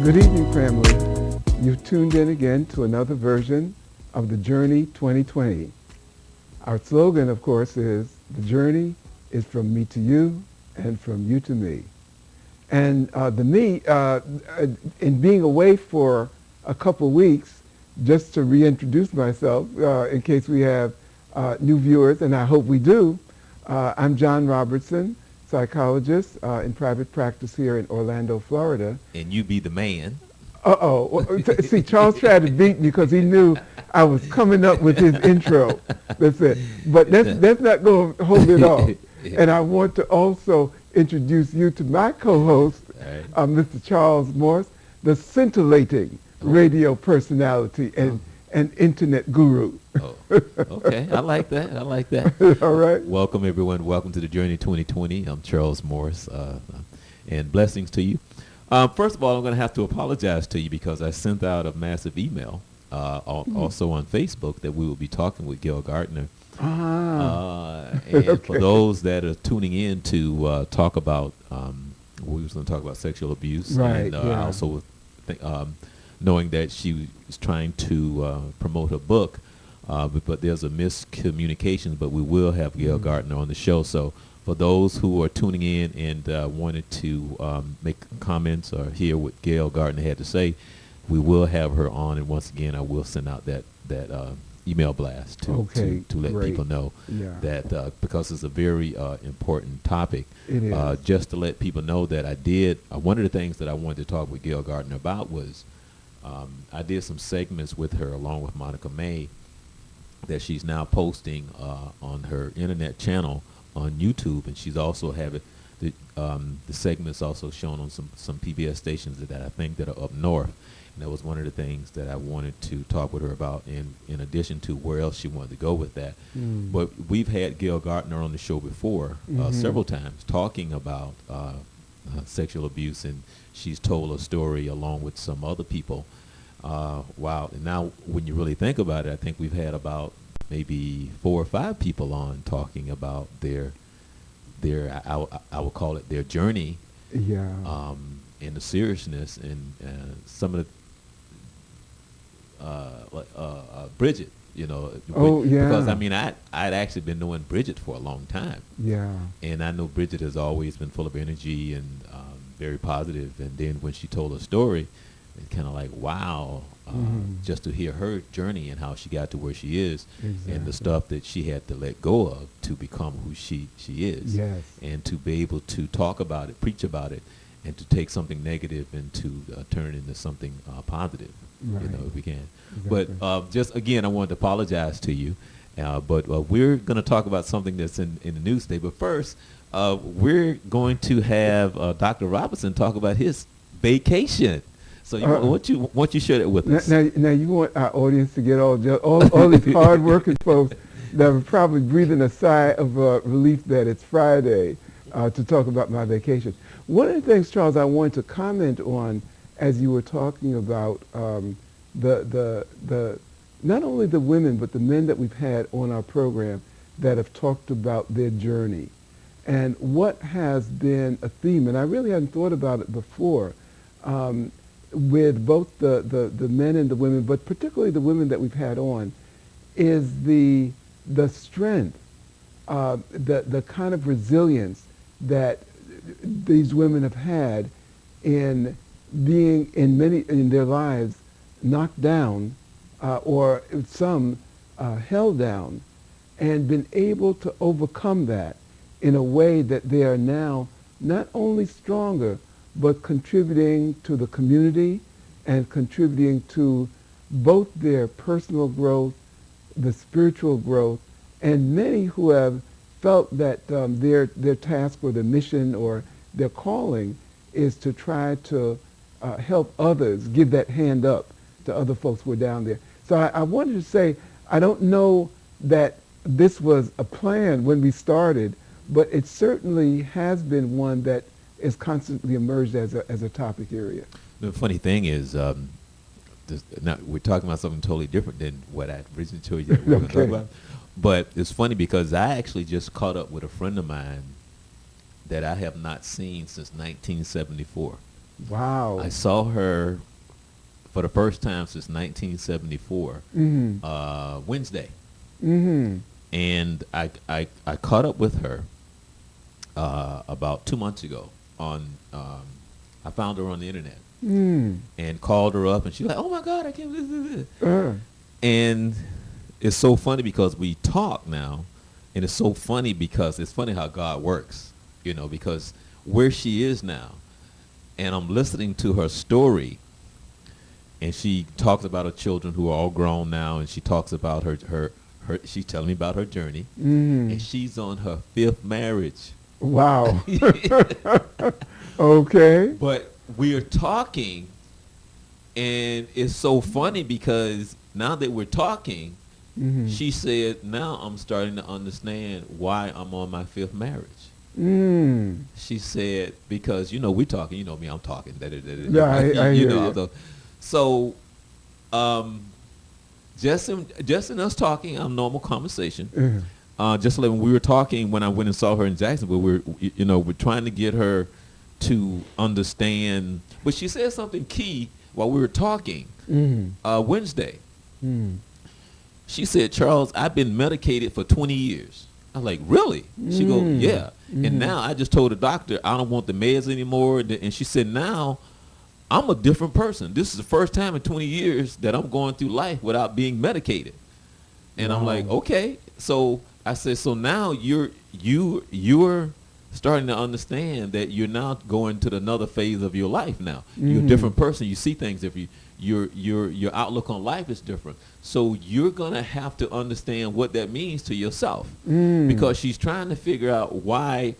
Good evening, family. You've tuned in again to another version of The Journey 2020. Our slogan, of course, is the journey is from me to you and from you to me. And in being away for a couple weeks, just to reintroduce myself, in case we have new viewers, and I hope we do, I'm John Robertson, psychologist in private practice here in Orlando, Florida. And you be the man. See, Charles tried to beat me because he knew I was coming up with his intro. That's it. But that's not going to hold it off. And I want to also introduce you to my co-host, right. Mr. Charles Morris, the scintillating radio personality and internet guru. Oh, okay. I like that. All right. Welcome, everyone. Welcome to the Journey 2020. I'm Charles Morris, and blessings to you. First of all, I'm going to have to apologize to you because I sent out a massive email, also on Facebook, that we will be talking with Gail Gardner. And okay. For those that are tuning in to talk about, we was going to talk about sexual abuse, right, and I also knowing that she was trying to promote her book, but there's a miscommunication. But we will have Gail Gardner on the show. So for those who are tuning in and wanted to make comments or hear what Gail Gardner had to say, we will have her on. And once again, I will send out that email blast to let people know that because it's a very important topic. It is. Just to let people know that I did, one of the things that I wanted to talk with Gail Gardner about was I did some segments with her along with Monica May that she's now posting on her internet channel on YouTube, and she's also having the segments also shown on some PBS stations that I think that are up north. And that was one of the things that I wanted to talk with her about, in addition to where else she wanted to go with that. But we've had Gail Gardner on the show before several times talking about sexual abuse, and she's told a story along with some other people. Wow. And now when you really think about it, I think we've had about maybe 4 or 5 people on talking about their I would call it their journey. Yeah. And the seriousness and some of the Bridget, because I mean I'd actually been knowing Bridget for a long time. Yeah. And I know Bridget has always been full of energy and very positive. And then when she told her story, it's kind of like, wow, just to hear her journey and how she got to where she is, and the stuff that she had to let go of to become who she is. Yes. And to be able to talk about it, preach about it, and to take something negative and to turn it into something positive, if we can. Exactly. But just again, I wanted to apologize to you. But we're going to talk about something that's in the news today. But first, we're going to have Dr. Robinson talk about his vacation. So won't you share that with us? Now you want our audience to get all these hard-working folks that are probably breathing a sigh of relief that it's Friday to talk about my vacation. One of the things, Charles, I wanted to comment on as you were talking about the not only the women but the men that we've had on our program that have talked about their journey and what has been a theme, and I really hadn't thought about it before, with both the men and the women, but particularly the women that we've had on, is the strength, the kind of resilience that these women have had in being in their lives knocked down or some held down, and been able to overcome that in a way that they are now not only stronger but contributing to the community and contributing to both their personal growth, the spiritual growth, and many who have felt that their task or their mission or their calling is to try to help others, give that hand up to other folks who are down there. So I wanted to say, I don't know that this was a plan when we started, but it certainly has been one that is constantly emerged as a topic area. The funny thing is, now we're talking about something totally different than what I originally told you that we were going to talk about. But it's funny because I actually just caught up with a friend of mine that I have not seen since 1974. Wow. I saw her for the first time since 1974, Wednesday. Mm-hmm. And I caught up with her about 2 months ago on, I found her on the internet and called her up, and she was like, oh my God, I can't believe this. And it's so funny because we talk now, and it's so funny because it's funny how God works, because where she is now, and I'm listening to her story, and she talks about her children who are all grown now, and she talks about her she's telling me about her journey, and she's on her 5th marriage. Wow. Okay. But we are talking, and it's so funny because now that we're talking, she said, now I'm starting to understand why I'm on my 5th marriage. She said, because, we're talking, you know me, I'm talking. Yeah, I hear you. So, just in us talking, normal conversation. Just like when we were talking, when I went and saw her in Jacksonville, we're trying to get her to understand. But she said something key while we were talking Wednesday. She said, Charles, I've been medicated for 20 years. I was like, really? She go, yeah. And now I just told the doctor I don't want the meds anymore. And she said, now I'm a different person. This is the first time in 20 years that I'm going through life without being medicated. And I'm like, okay. So I said, so now you're starting to understand that you're now going to another phase of your life now. You're a different person. You see things different. Your outlook on life is different. So you're going to have to understand what that means to yourself. Because she's trying to figure out why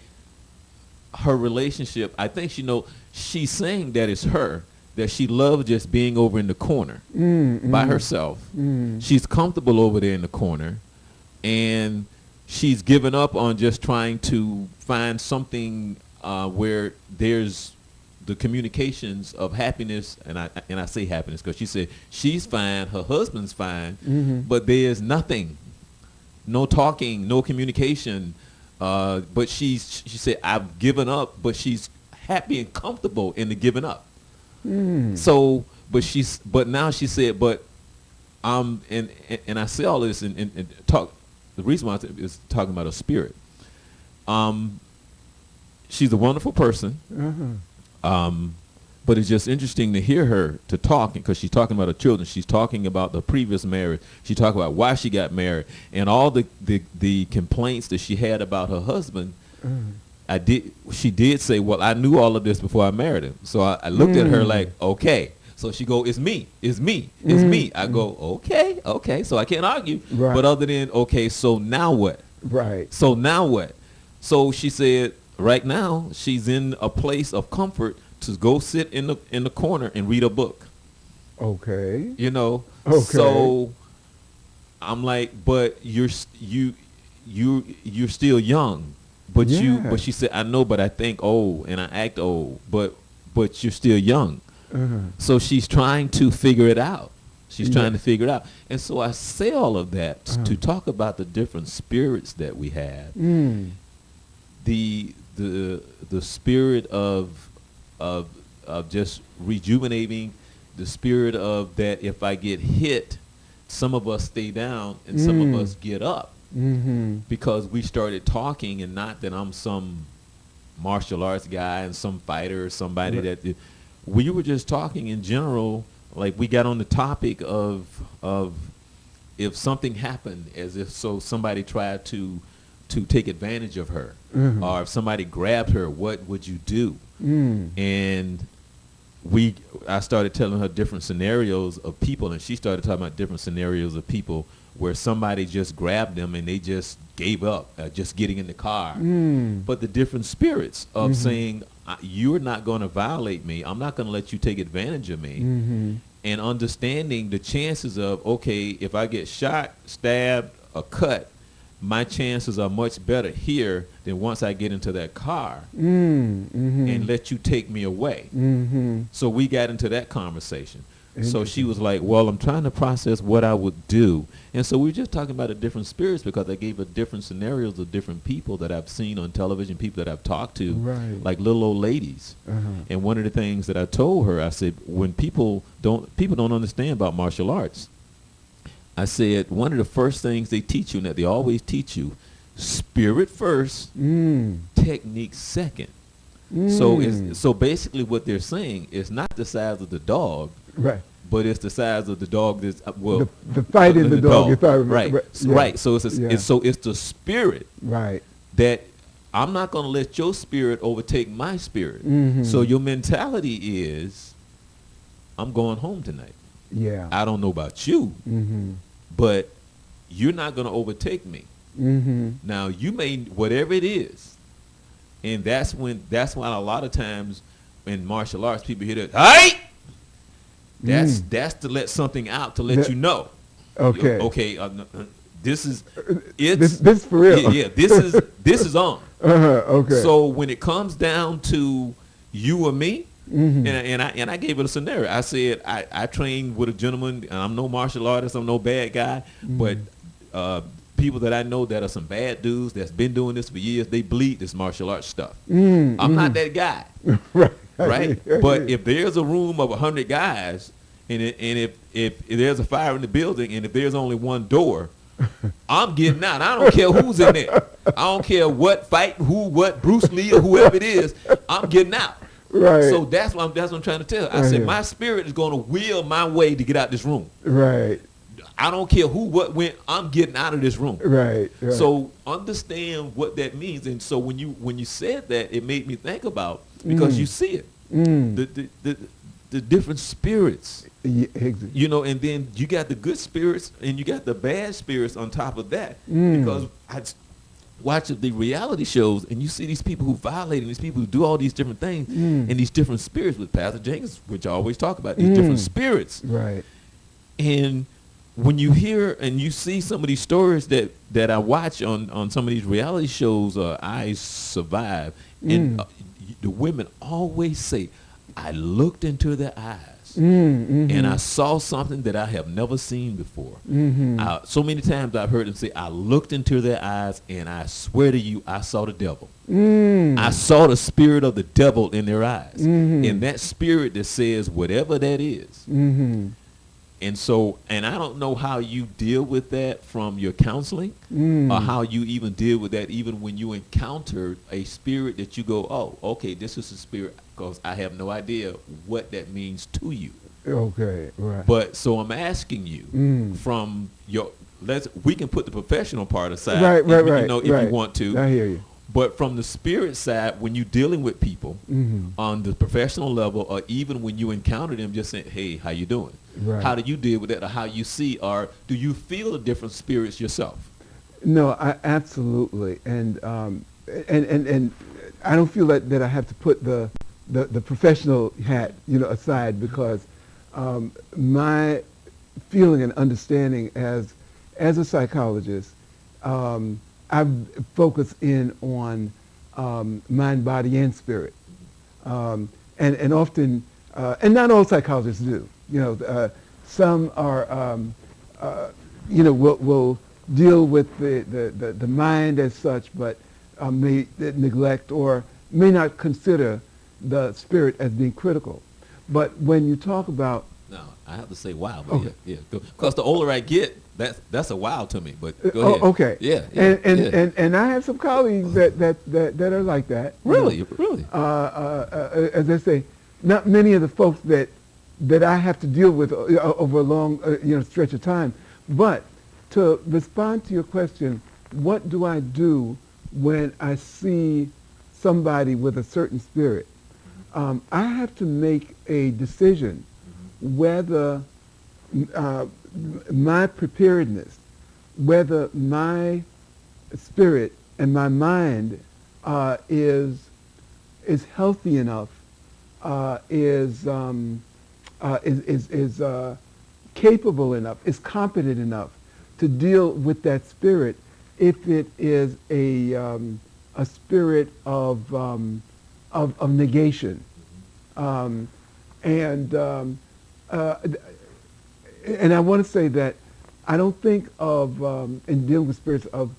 her relationship, I think she's saying that it's her, that she loves just being over in the corner by herself. She's comfortable over there in the corner, and she's given up on just trying to find something where there's the communications of happiness, and I say happiness because she said she's fine, her husband's fine, but there's nothing, no talking, no communication. But she said, I've given up, but she's happy and comfortable in the giving up. So, but now she said, and I say all this and talk. The reason why is talking about her spirit. She's a wonderful person. But it's just interesting to hear her to talk, because she's talking about her children. She's talking about the previous marriage. She talked about why she got married and all the complaints that she had about her husband. She did say, well, I knew all of this before I married him. So I looked at her like, okay. So she go, it's me. I go, okay. So I can't argue. Right. But other than, okay, so now what? Right. So now what? So she said, right now she's in a place of comfort to go sit in the corner and read a book. Okay. Okay. So I'm like, but you're still young. But but she said, I know, but I think old and I act old, but you're still young. So she's trying to figure it out. Trying to figure it out. And so I say all of that to talk about the different spirits that we have. The spirit of just rejuvenating, the spirit of that if I get hit, some of us stay down and some of us get up. Because we started talking, and not that I'm some martial arts guy and some fighter or somebody that we were just talking in general. Like we got on the topic of if something happened, as if somebody tried to take advantage of her, or if somebody grabbed her, what would you do? And I started telling her different scenarios of people, and she started talking about different scenarios of people where somebody just grabbed them and they just gave up, just getting in the car. But the different spirits of saying, you're not going to violate me. I'm not going to let you take advantage of me. And understanding the chances of, okay, if I get shot, stabbed, or cut, my chances are much better here than once I get into that car and let you take me away. So we got into that conversation. So she was like, well, I'm trying to process what I would do. And so we were just talking about the different spirits because I gave her different scenarios of different people that I've seen on television, people that I've talked to, Right. like little old ladies. And one of the things that I told her, I said, when people don't understand about martial arts, I said, one of the first things they teach you, and that they always teach you, spirit first, technique second. So basically what they're saying is not the size of the dog, Right. but it's the size of the dog that's The fight in the dog, if I remember. right. Yeah. Right. So it's Yeah. it's the spirit Right. that I'm not going to let your spirit overtake my spirit. Mhm. So your mentality is, I'm going home tonight. Yeah. I don't know about you, but you're not going to overtake me. Now you may, whatever it is, and that's why a lot of times in martial arts people hear that, hey, that's to let something out, to let you know. Okay. Okay. This is it's This is for real. Yeah. This is on. Okay. So when it comes down to you or me, and I gave it a scenario. I said I trained with a gentleman, and I'm no martial artist, I'm no bad guy, but people that I know that are some bad dudes that's been doing this for years, they bleed this martial arts stuff. I'm not that guy, right? But if there's a room of 100 guys, and if there's a fire in the building, and if there's only one door, I'm getting out. I don't care who's in there. I don't care what fight, what Bruce Lee or whoever it is. I'm getting out. Right. So that's what I'm trying to tell. I said my spirit is going to will my way to get out this room. Right. I don't care who, what, when. I'm getting out of this room. Right. So understand what that means. And so when you said that, it made me think about, because you see it, the different spirits. Yeah, exactly. You know, and then you got the good spirits and you got the bad spirits on top of that. Because I watch the reality shows and you see these people who violate and these people who do all these different things and these different spirits with Pastor Jenkins, which I always talk about, these different spirits. Right. And when you hear and you see some of these stories that I watch on some of these reality shows, I Survive, and the women always say, I looked into their eyes and I saw something that I have never seen before. So many times I've heard them say, I looked into their eyes and I swear to you, I saw the devil. I saw the spirit of the devil in their eyes. And that spirit that says whatever that is. And so, and I don't know how you deal with that from your counseling or how you even deal with that even when you encounter a spirit that you go, oh, okay, this is a spirit, because I have no idea what that means to you. Okay, right. But so I'm asking you from your, we can put the professional part aside, Right, you know, if you want to. I hear you. But from the spirit side, when you're dealing with people on the professional level, or even when you encounter them, just saying, hey, how you doing? Right. How do you deal with that, or how you see, or do you feel the different spirits yourself? No, I absolutely, and I don't feel that I have to put the professional hat, aside, because my feeling and understanding as a psychologist, I've focused in on mind, body, and spirit, and often, and not all psychologists do. Some are, will deal with the mind as such, but may neglect or may not consider the spirit as being critical. But when you talk about, No, I have to say wow, but Okay. yeah, because the older I get, that's a wow to me. But go ahead. Okay, Yeah. And I have some colleagues that are like that. Really. As I say, not many of the folks that I have to deal with over a long stretch of time. But to respond to your question, what do I do when I see somebody with a certain spirit? I have to make a decision whether my preparedness, whether my spirit and my mind is healthy enough, is capable enough, is competent enough to deal with that spirit, if it is a spirit of negation. uh, and I want to say that I don't think of, in dealing with spirits, of,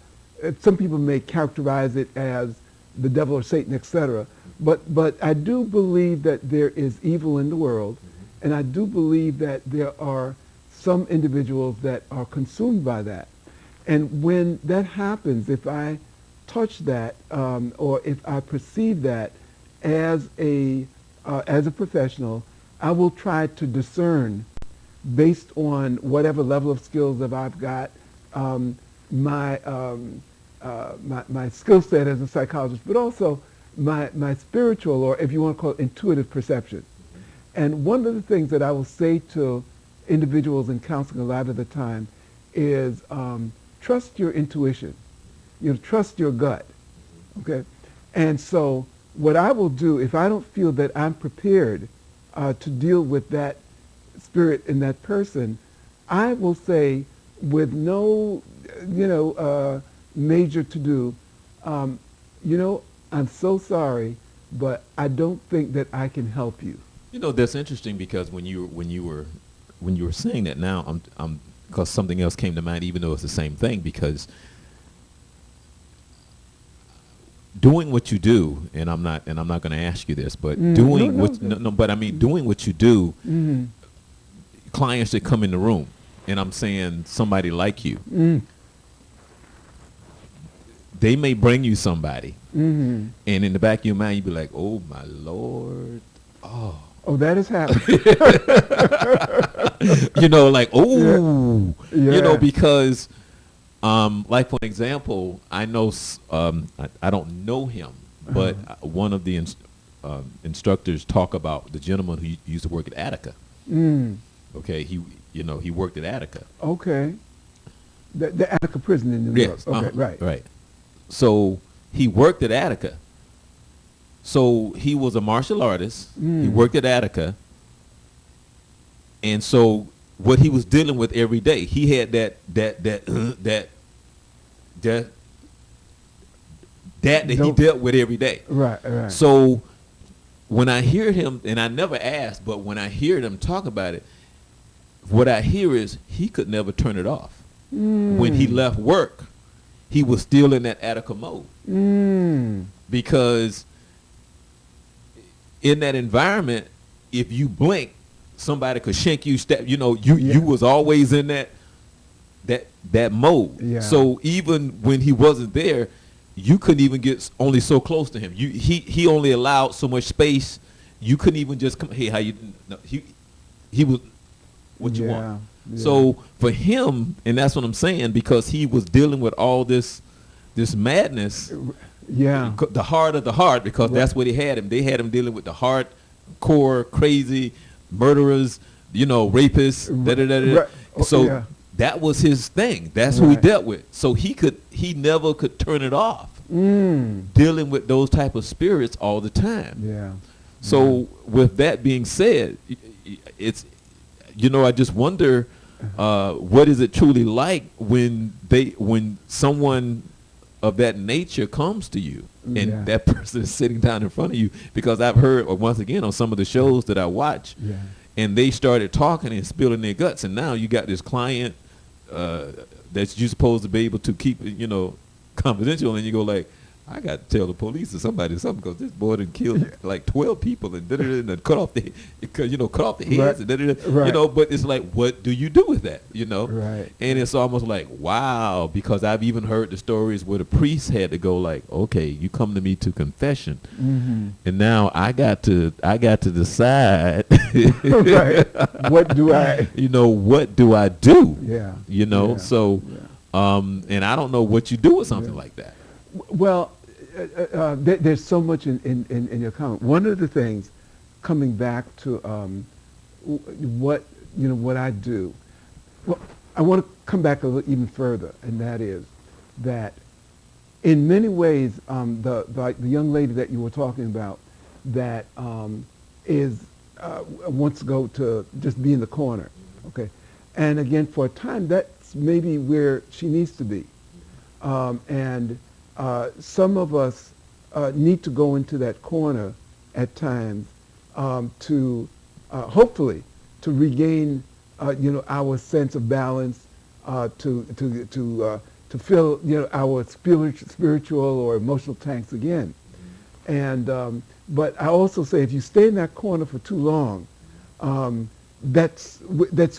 some people may characterize it as the devil or Satan, etc. But I do believe that there is evil in the world, and I do believe that there are some individuals that are consumed by that. And when that happens, if I touch that, or if I perceive that as a professional, I will try to discern based on whatever level of skills that I've got, my skill set as a psychologist, but also my spiritual, or if you want to call it intuitive perception. And one of the things that I will say to individuals in counseling a lot of the time is trust your intuition. You know, trust your gut. Okay? And so what I will do, if I don't feel that I'm prepared to deal with that spirit in that person, I will say, with no, major to-do, I'm so sorry, but I don't think that I can help you. You know, that's interesting, because when you were saying that, now I'm because something else came to mind, even though it's the same thing, because doing what you do, and I'm not going to ask you this, but doing doing what you do, clients that come in the room, and I'm saying somebody like you, they may bring you somebody, and in the back of your mind you be like, oh my Lord, oh, that has happened. Like, oh, Yeah. because like, for example, I know, I don't know him, but one of the instructors talk about the gentleman who used to work at Attica. Okay, he worked at Attica. Okay. The Attica prison in New York. Yes. Okay, right. Right. So he worked at Attica. So he was a martial artist. He worked at Attica. And so what he was dealing with every day, he had that he dealt with every day. Right. So when I hear him, and I never asked, but when I hear them talk about it, what I hear is he could never turn it off. When he left work, he was still in that Attica mode. Because in that environment, if you blink, somebody could shank you, you was always in that mode. Yeah. So even when he wasn't there, you couldn't even get only so close to him. He only allowed so much space. You couldn't even just come, hey, how you, no, he was, what you want. Yeah. So for him, and that's what I'm saying, because he was dealing with all this madness, the heart of the heart, because that's what he had him. They had him dealing with the hardcore, crazy murderers, rapists, Right. So that was his thing. That's who he dealt with. So he never could turn it off. Dealing with those type of spirits all the time. Yeah. So with that being said, it's, I just wonder, what is it truly like when someone of that nature comes to you, and that person is sitting down in front of you? Because I've heard, once again, on some of the shows that I watch, and they started talking and spilling their guts, and now you got this client that you're supposed to be able to keep, confidential, and you go like, I got to tell the police or somebody something, because this boy done killed like 12 people and cut off the heads, and but it's like, what do you do with that, Right. And it's almost like, wow, because I've even heard the stories where the priest had to go like, okay, you come to me to confession, and now I got to decide, Right. What do I? What do I do? Yeah. So, and I don't know what you do with something like that. Well, there's so much in your comment. One of the things, coming back to what I do, well, I want to come back a little even further, and that is that in many ways, the young lady that you were talking about that wants to go to just be in the corner, okay, and again, for a time, that's maybe where she needs to be, and some of us need to go into that corner at times to hopefully to regain, our sense of balance, to fill, our spiritual or emotional tanks again. And but I also say if you stay in that corner for too long, that's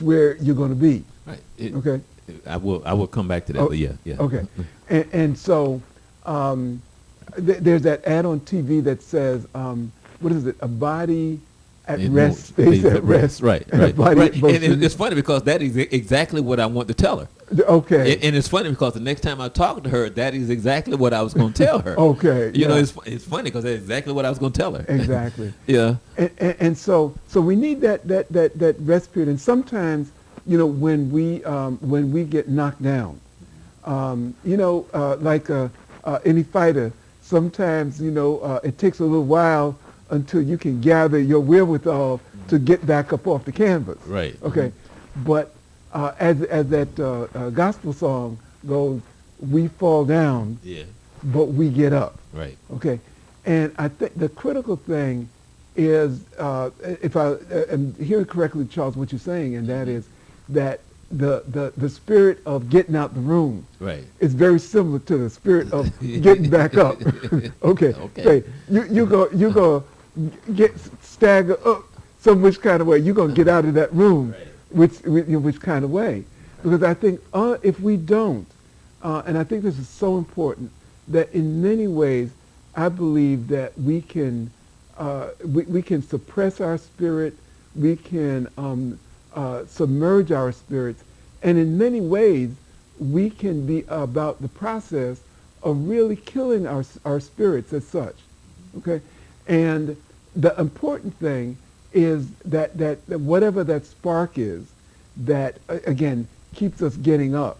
where you're going to be. Right. Okay. I will come back to that. But yeah. Okay. And so there's that ad on TV that says, what is it? A body at rest stays at rest. Right. And a body Right. at And it's funny because that is exactly what I want to tell her. Okay. And it's funny because the next time I talk to her, that is exactly what I was going to tell her. Okay. You know, it's funny because that's exactly what I was going to tell her. Exactly. Yeah. And so we need that rest period. And sometimes, when we get knocked down, like any fighter, sometimes, it takes a little while until you can gather your wherewithal to get back up off the canvas. Right. Okay. But as that gospel song goes, we fall down, Yeah. but we get up. Right. Okay. And I think the critical thing is, if I am hearing correctly, Charles, what you're saying, and that is that the spirit of getting out the room Right. is very similar to the spirit of getting back up. Okay. Okay. You go get stagger up some which kind of way. You're gonna get out of that room, Right. which kind of way? Because I think if we don't, and I think this is so important, that in many ways I believe that we can suppress our spirit, we can submerge our spirits, and in many ways we can be about the process of really killing our spirits as such. Okay, and the important thing is that whatever that spark is, that again keeps us getting up.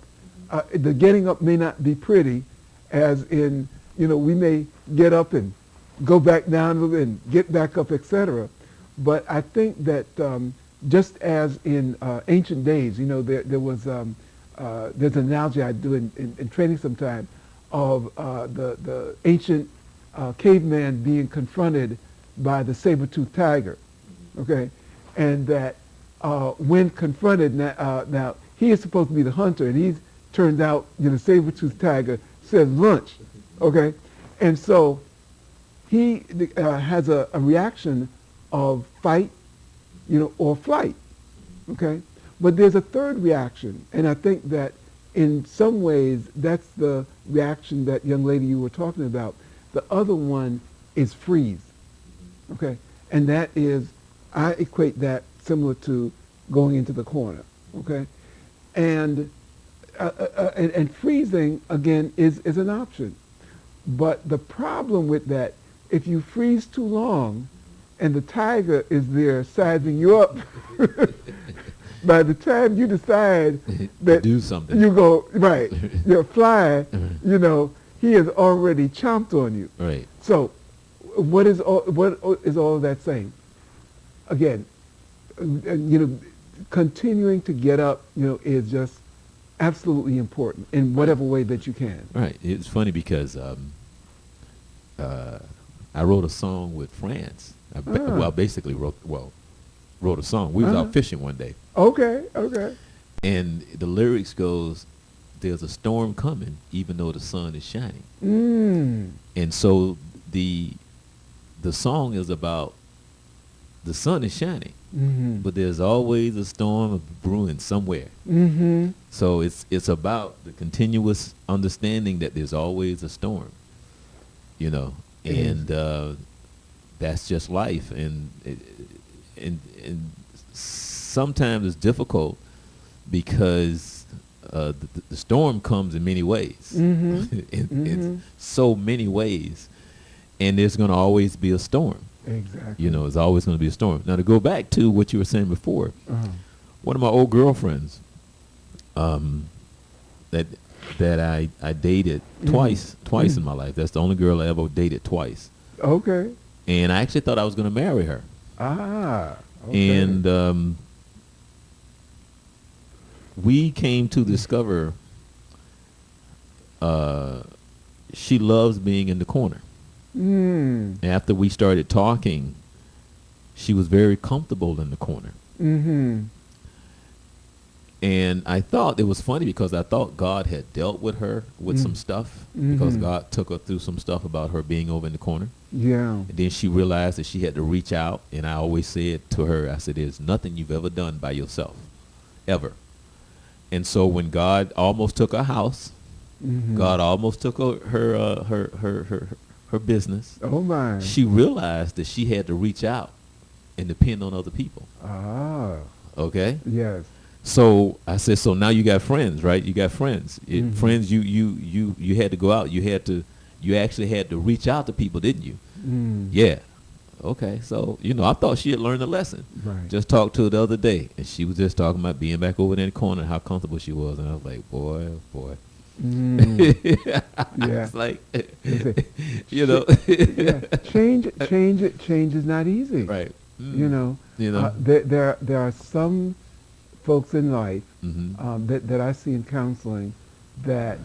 The getting up may not be pretty, as in we may get up and go back down and get back up, etc. But I think that just as in ancient days, there was there's an analogy I do in training sometime of the ancient caveman being confronted by the saber-toothed tiger, okay, and that when confronted, now he is supposed to be the hunter, and he's turned out, the saber-toothed tiger says lunch, okay, and so he has a reaction of fight, or flight, okay, but there's a third reaction, and I think that in some ways that's the reaction that young lady you were talking about. The other one is freeze. Okay, and that is, I equate that similar to going into the corner. Okay, and freezing again is an option, but the problem with that, if you freeze too long, and the tiger is there sizing you up, by the time you decide that do something, you go right, you're flying. He has already chomped on you. Right. So what is all of that saying? Again, continuing to get up, is just absolutely important in whatever way that you can. Right. It's funny because I wrote a song with France. Basically wrote a song. We was out fishing one day. Okay. And the lyrics goes, "There's a storm coming, even though the sun is shining." And so the song is about the sun is shining, but there's always a storm brewing somewhere. So it's about the continuous understanding that there's always a storm, and that's just life. And sometimes it's difficult because the storm comes in many ways, in so many ways, and there's going to always be a storm. Exactly. There's always going to be a storm. Now, to go back to what you were saying before, one of my old girlfriends that I dated twice in my life. That's the only girl I ever dated twice. Okay. And I actually thought I was going to marry her. Okay. And we came to discover she loves being in the corner. After we started talking, she was very comfortable in the corner. Mm-hmm. And I thought it was funny because I thought God had dealt with her with some stuff because Mhm. God took her through some stuff about her being over in the corner. Yeah. And then she realized that she had to reach out. And I always said to her, I said, there's nothing you've ever done by yourself, ever. And so when God almost took her house, Mhm. God almost took her business, Oh my. she realized that she had to reach out and depend on other people. Ah. Okay? Yes. So I said, so now you got friends, right? You got friends. Mhm. Friends, you had to go out. You actually had to reach out to people, didn't you? Mm. Yeah. Okay. So, I thought she had learned a lesson. Right. Just talked to her the other day, and she was just talking about being back over there in the corner and how comfortable she was. And I was like, boy, oh boy. Mm. Yeah. It's like, It's yeah. Change is not easy. right. You know. You know. There are some folks in life Mm-hmm. that I see in counseling that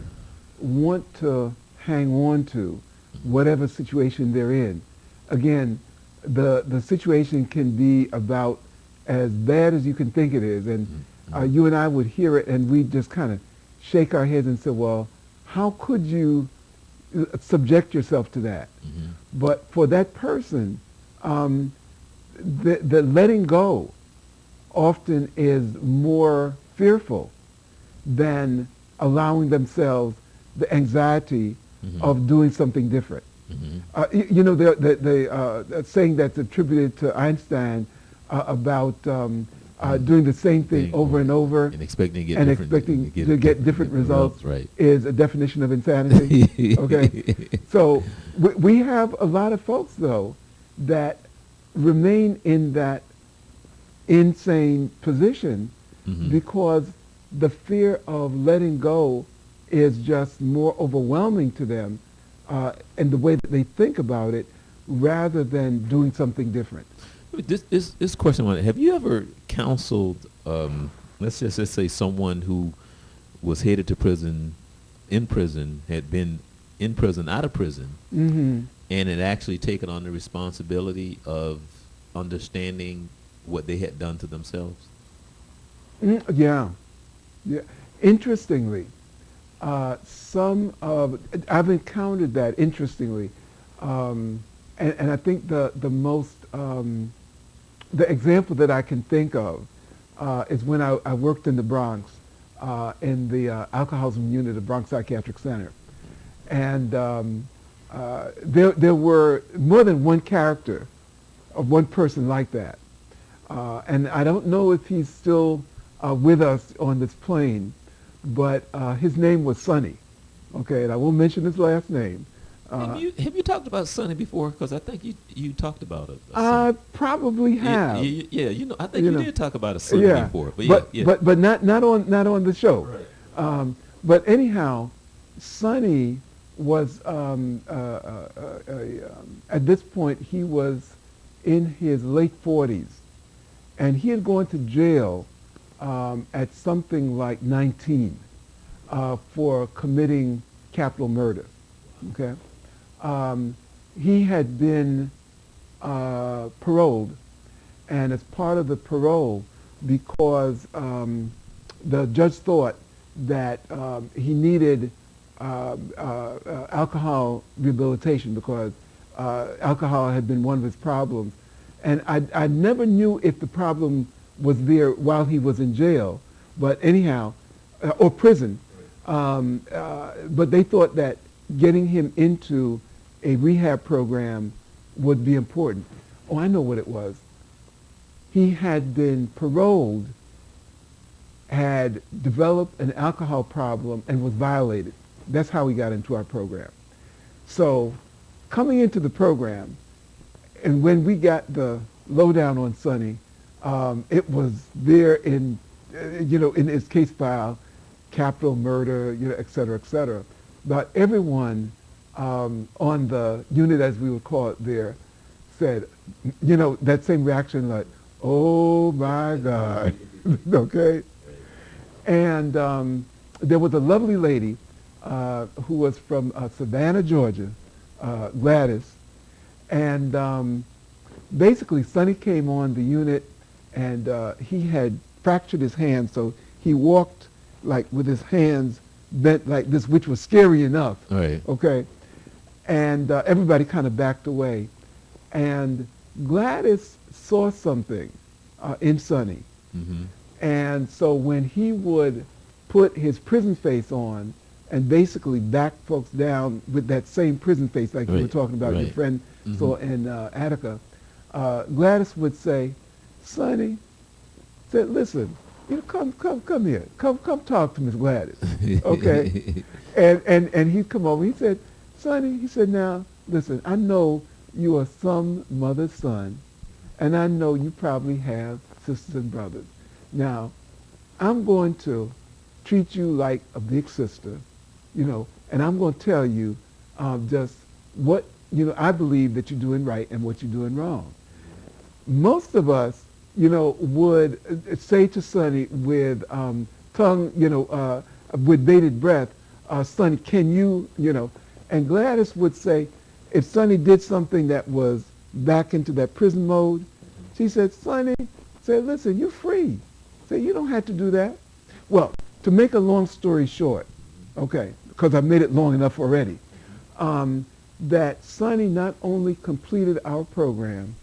want to hang on to whatever situation they're in. Again, the situation can be about as bad as you can think it is, and you and I would hear it, and we'd just kind of shake our heads and say, well, how could you subject yourself to that? Mm-hmm. But for that person, the letting go often is more fearful than allowing themselves the anxiety Mm-hmm. of doing something different. Mm-hmm. The saying that's attributed to Einstein about doing the same thing Thing over and over and expecting to get and different, expecting to get different results right? is a definition of insanity. Okay, so we have a lot of folks though that remain in that insane position Mhm. because the fear of letting go is just more overwhelming to them in the way that they think about it rather than doing something different. This question, have you ever counseled, let's say someone who was headed to prison, in prison, had been in prison, out of prison, Mm-hmm. and had actually taken on the responsibility of understanding what they had done to themselves? Yeah. Interestingly, I've encountered that. Interestingly, and I think the most the example that I can think of is when I worked in the Bronx in the alcoholism unit of Bronx Psychiatric Center, and there were more than one character of one person like that, and I don't know if he's still with us on this plane, but his name was Sonny. Okay, and I won't mention his last name. Have you talked about Sonny before? Because I think you talked about it. I probably have. Yeah, I think you know. did talk about a Sonny Yeah, before. but yeah. but not on the show. Right. But anyhow, Sonny was at this point he was in his late 40s, and he had gone to jail at something like 19 for committing capital murder. Okay, he had been paroled, and as part of the parole, because the judge thought that he needed alcohol rehabilitation because alcohol had been one of his problems. And I never knew if the problem was there while he was in jail, but anyhow, or prison. But they thought that getting him into a rehab program would be important. Oh, I know what it was. He had been paroled, had developed an alcohol problem, and was violated. That's how he got into our program. So coming into the program, and when we got the lowdown on Sonny, it was there in, in his case file, capital murder, et cetera, et cetera. But everyone on the unit, as we would call it there, said, that same reaction like, oh my God, okay? And there was a lovely lady who was from Savannah, Georgia, Gladys, and basically Sonny came on the unit, and he had fractured his hand, so he walked like with his hands bent like this, which was scary enough. Right. Okay, and everybody kind of backed away, and Gladys saw something in Sonny, Mm-hmm. and so when he would put his prison face on and basically back folks down with that same prison face like you were Right, talking about your right. friend Mhm. saw in Attica, Gladys would say, Sonny, said, listen, come here, come talk to Miss Gladys, okay? And he'd come over. He said, Sonny, he said, now listen, I know you are some mother's son, and I know you probably have sisters and brothers. Now, I'm going to treat you like a big sister, and I'm going to tell you just what, I believe that you're doing right and what you're doing wrong. Most of us, would say to Sonny with tongue, with bated breath, Sonny, can you, and Gladys would say, if Sonny did something that was back into that prison mode, she said, Sonny, said, listen, you're free. Say, you don't have to do that. Well, to make a long story short, okay, because I've made it long enough already, that Sonny not only completed our program,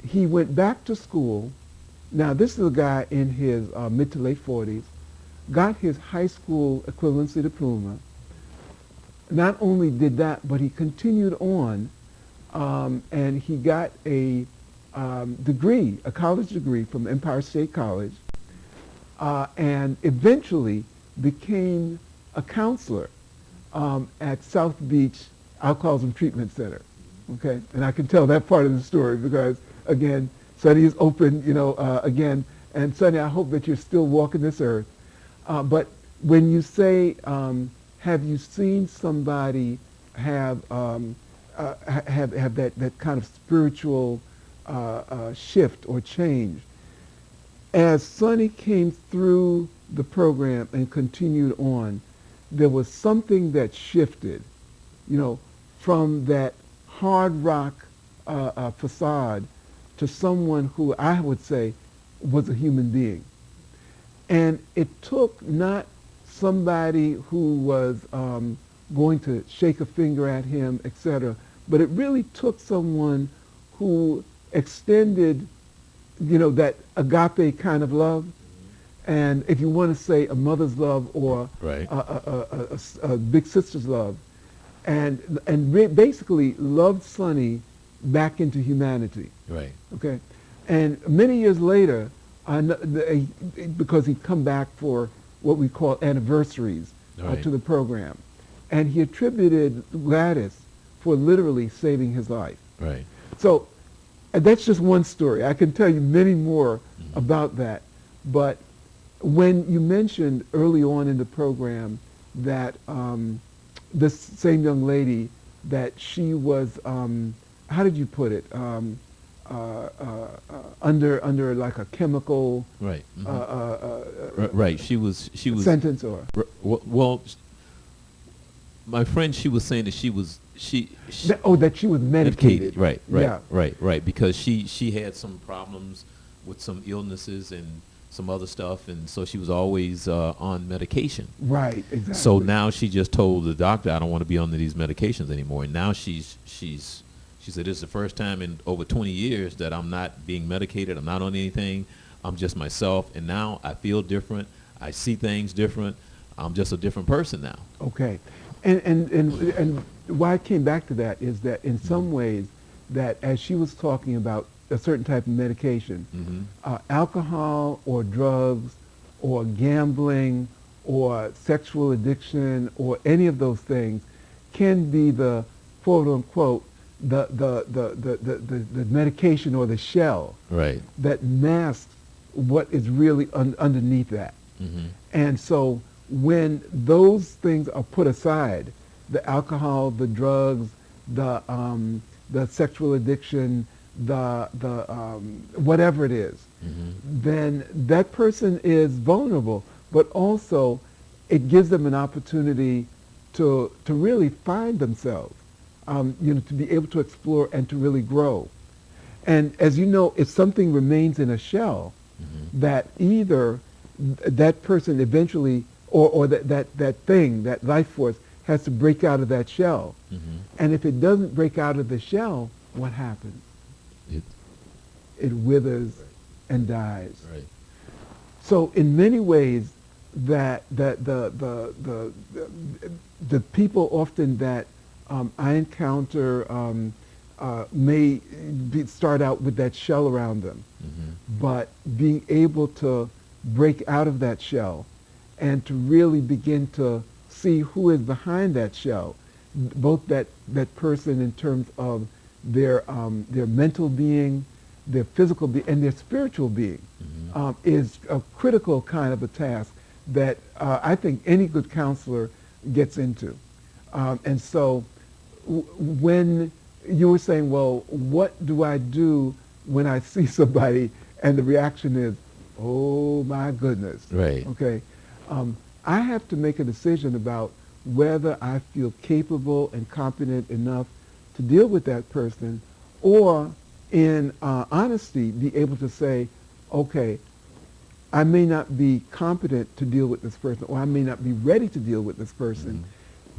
he went back to school. Now, this is a guy in his mid to late 40s, got his high school equivalency diploma. Not only did that, but he continued on, and he got a degree, a college degree from Empire State College, and eventually became a counselor at South Beach Alcoholism Treatment Center. Okay, and I can tell that part of the story because, again, Sonny is open, again, and Sonny, I hope that you're still walking this earth. But when you say, have you seen somebody have that kind of spiritual shift or change? As Sonny came through the program and continued on, there was something that shifted, from that hard rock facade to someone who I would say was a human being. And it took not somebody who was going to shake a finger at him, etc., but it really took someone who extended, that agape kind of love. And if you want to say a mother's love or Right. a big sister's love, and basically loved Sonny back into humanity. Right. Okay, and many years later, because he'd come back for what we call anniversaries Right. to the program, and he attributed Gladys for literally saving his life. Right. So that's just one story. I can tell you many more Mm-hmm. about that. But when you mentioned early on in the program that this same young lady, that she was, how did you put it, under like a chemical Right. Mhm. Right. She was. sentence or? Well, my friend, she was saying that she That she was medicated. Right. Yeah. Right. Because she had some problems with some illnesses and some other stuff, and so she was always on medication. Right, exactly. So now she just told the doctor, I don't want to be on these medications anymore. And now she said, this is the first time in over 20 years that I'm not being medicated. I'm not on anything. I'm just myself. And now I feel different. I see things different. I'm just a different person now. Okay. And why I came back to that is that in some ways that as she was talking about a certain type of medication, Mm-hmm. Alcohol or drugs or gambling or sexual addiction or any of those things can be the quote unquote the medication or the shell Right. that masks what is really underneath that. Mm-hmm. And so when those things are put aside, the alcohol, the drugs, the sexual addiction, the whatever it is, Mm-hmm. then that person is vulnerable. But also, it gives them an opportunity to really find themselves, to be able to explore and to really grow. And as you know, if something remains in a shell, that either that person eventually, or that thing, that life force, has to break out of that shell. And if it doesn't break out of the shell, what happens? It, It withers and dies. right. So in many ways, that the people often that I encounter may start out with that shell around them, but being able to break out of that shell and to really begin to see who is behind that shell, both that person in terms of their mental being, their physical being, and their spiritual being, is a critical kind of a task that I think any good counselor gets into. And so when you were saying, well, what do I do when I see somebody and the reaction is, oh my goodness. Right. Okay. I have to make a decision about whether I feel capable and competent enough to deal with that person, or in honesty be able to say, okay, I may not be competent to deal with this person, or I may not be ready to deal with this person,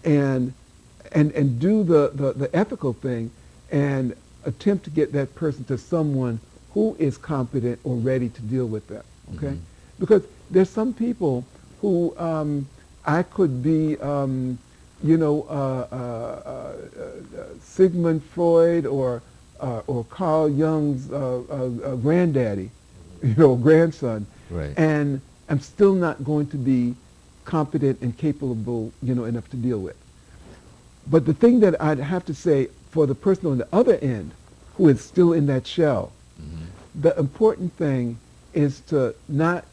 and do the ethical thing and attempt to get that person to someone who is competent or ready to deal with them. Okay, because there's some people who I could be, Sigmund Freud or Carl Jung's granddaddy, grandson, Right. and I'm still not going to be competent and capable, enough to deal with. But the thing that I'd have to say for the person on the other end who is still in that shell, the important thing is to not,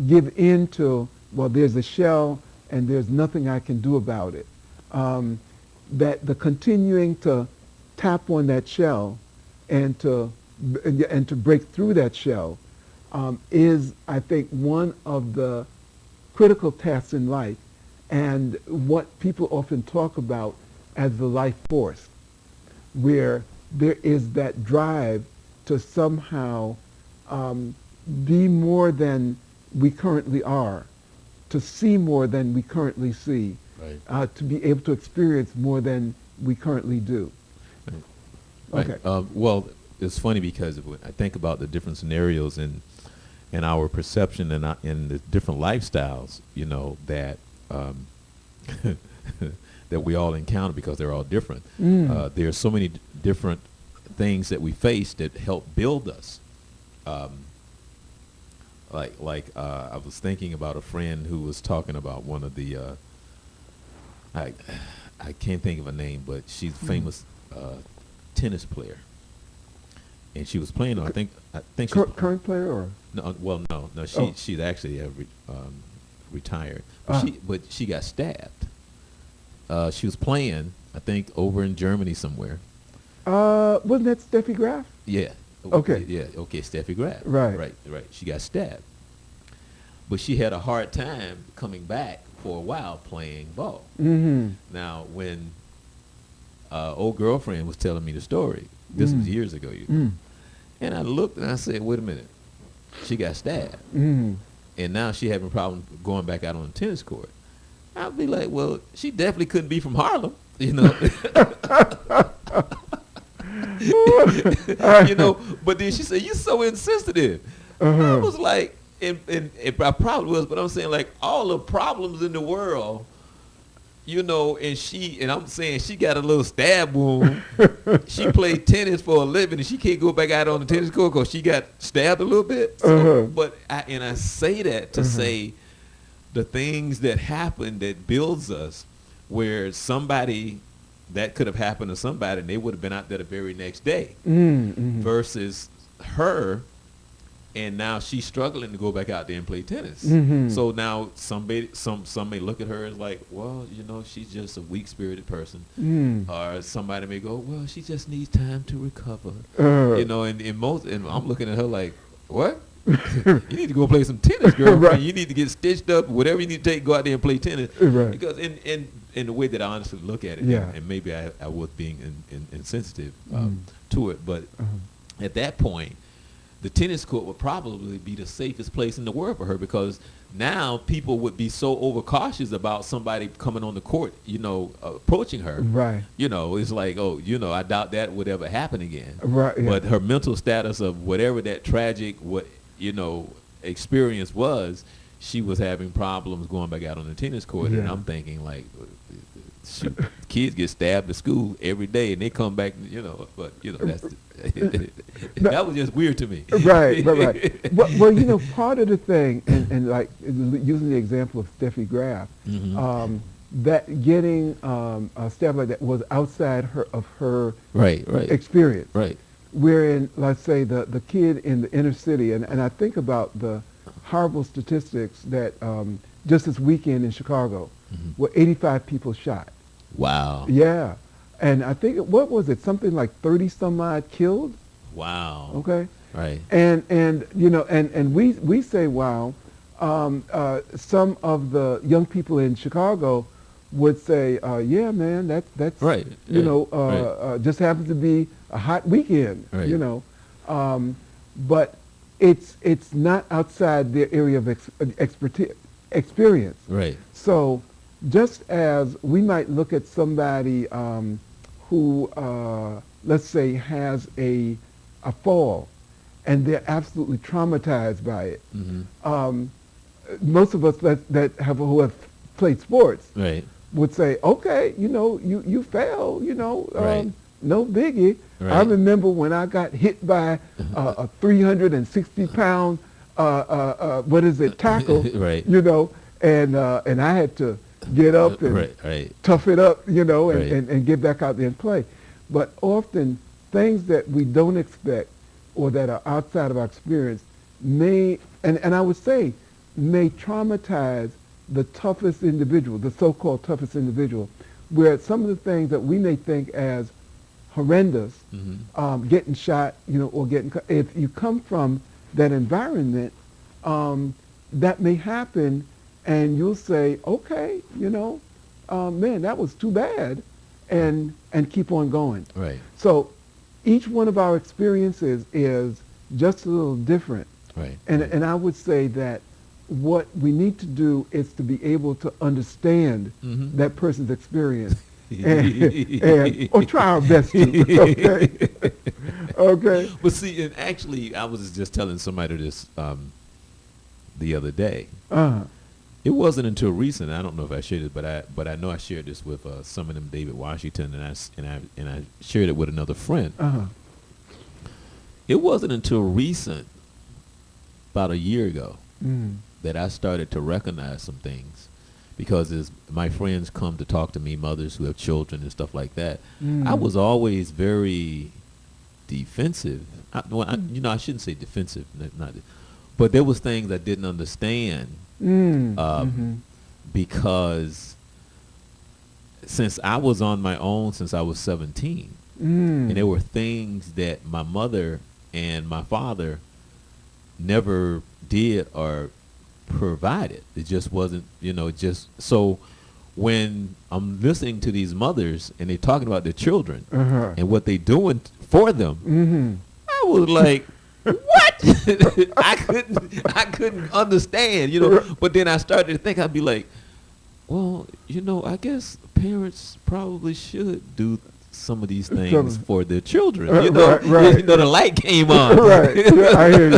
give in to, well, there's a shell and there's nothing I can do about it. That the continuing to tap on that shell and to break through that shell is, I think, one of the critical tasks in life, and what people often talk about as the life force, where there is that drive to somehow be more than we currently are, to see more than we currently see, Right. to be able to experience more than we currently do. Right. Okay. Well, it's funny because when I think about the different scenarios and our perception and in the different lifestyles, that that we all encounter, because they're all different. There's so many different things that we face that help build us. I was thinking about a friend who was talking about one of the I can't think of a name, but she's a famous tennis player, and she was playing on, I think she's Current player or? no, she's actually retired, but she got stabbed. She was playing, I think, over in Germany somewhere. Wasn't that Steffi Graf? Yeah. Okay. Yeah. Okay. Steffi Graf. Right. Right. She got stabbed, but she had a hard time coming back for a while playing ball. Now, when old girlfriend was telling me the story, this was years ago, and I looked and I said, "Wait a minute, she got stabbed, and now she having problems going back out on the tennis court." I'd be like, "Well, she definitely couldn't be from Harlem, But then she said, "You're so insensitive." I was like, and I probably was, but I'm saying, like, all the problems in the world, and I'm saying she got a little stab wound. She played tennis for a living, and she can't go back out on the tennis court because she got stabbed a little bit. So, but I say that to say the things that happen that builds us, where somebody that could have happened to somebody and they would have been out there the very next day, versus her, and now she's struggling to go back out there and play tennis. So now some may look at her as like, well, she's just a weak-spirited person, or somebody may go, well, she just needs time to recover, and I'm looking at her like, what? You need to go play some tennis, girl. Right. You need to get stitched up, whatever you need to take, go out there and play tennis. Right. Because in the way that I honestly look at it, Yeah. and maybe I was being insensitive Mm. to it, but at that point, the tennis court would probably be the safest place in the world for her, because now people would be so overcautious about somebody coming on the court, approaching her. Right. It's like, oh, I doubt that would ever happen again. Right. Yeah. But her mental status of whatever that tragic, experience was, she was having problems going back out on the tennis court. And Yeah. I'm thinking, like, kids get stabbed at school every day, and they come back, that's that was just weird to me. Right. Well, part of the thing, and like using the example of Steffi Graf, Mhm. that getting stabbed like that was outside of her Right. experience. Right. Wherein, let's say, the kid in the inner city, and I think about the horrible statistics that just this weekend in Chicago, Mhm. were 85 people shot. Wow. Yeah. And I think, what was it, something like 30 some odd killed? Wow. Okay. Right. And we say, wow, some of the young people in Chicago would say, yeah, man, that's Right. just happens to be a hot weekend, Right. But it's not outside their area of experience. Right. So just as we might look at somebody who, let's say, has a fall, and they're absolutely traumatized by it. Mm-hmm. Most of us who have played sports Right. would say, okay, you fell, Right. no biggie. I Right. remember when I got hit by a 360-pound, tackle, Right. and I had to get up and Right. tough it up, Right. and get back out there and play. But often things that we don't expect or that are outside of our experience may, and I would say, may traumatize the toughest individual, the so-called toughest individual, where some of the things that we may think as horrendous, Mm-hmm. getting shot, or if you come from that environment, that may happen, and you'll say, okay, man, that was too bad, and keep on going. Right. So each one of our experiences is just a little different. Right. And I would say that what we need to do is to be able to understand Mhm. that person's experience or try our best to. Okay. Okay. But see, and actually, I was just telling somebody this the other day. Uh-huh. It wasn't until recent. I don't know if I shared it, but I know I shared this with some of them, David Washington, and I shared it with another friend. Uh-huh. It wasn't until recent, about a year ago, Mm. that I started to recognize some things, because as my friends come to talk to me, mothers who have children and stuff like that, Mm. I was always very defensive. I shouldn't say defensive, but there was things I didn't understand because since I was on my own since I was 17, and there were things that my mother and my father never did or provided. It just wasn't, just so when I'm listening to these mothers and they're talking about their children Uh-huh. and what they're doing for them, Mm-hmm. I was like, what? I couldn't understand, but then I started to think, I'd be like, well, I guess parents probably should do some of these things for their children. Right. The light came on. Right. Yeah, I hear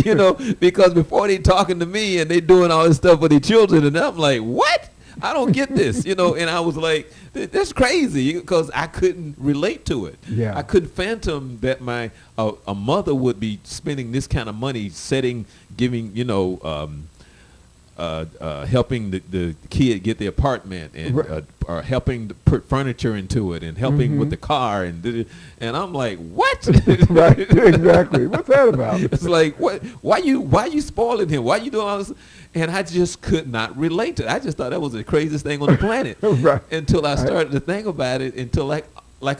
you. Because before they talking to me and they doing all this stuff for their children, and I'm like, what? I don't get this, and I was like, that's crazy, because I couldn't relate to it. Yeah. I couldn't phantom that my a mother would be spending this kind of money giving, helping the kid get the apartment, and Right. or helping to put furniture into it, and helping with the car, and I'm like, what? Right. Exactly. What's that about? It's like, what? Why you spoiling him? Why you doing all this? And I just could not relate to it. I just thought that was the craziest thing on the planet. Right. Until I started to think about it until like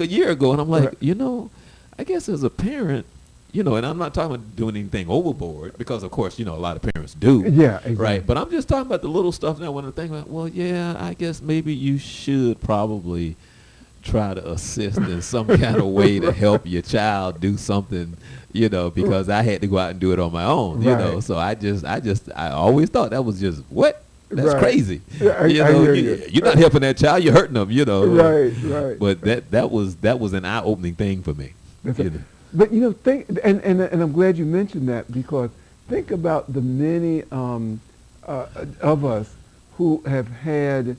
a year ago, and I'm like, Right. I guess as a parent, you know, and I'm not talking about doing anything overboard because, of course, you know, a lot of parents do. Yeah, exactly. Right. But I'm just talking about the little stuff now when I think about, well, yeah, I guess maybe you should probably try to assist in some kind of way to help your child do something, you know, because I had to go out and do it on my own, you know. Right. So I always thought that was just, what? That's Right. crazy. Yeah, you I know, hear you. you're not helping that child, you're hurting them, you know. Right, right. But that was an eye-opening thing for me. That's you right. know. But you know, think, and I'm glad you mentioned that, because think about the many of us who have had,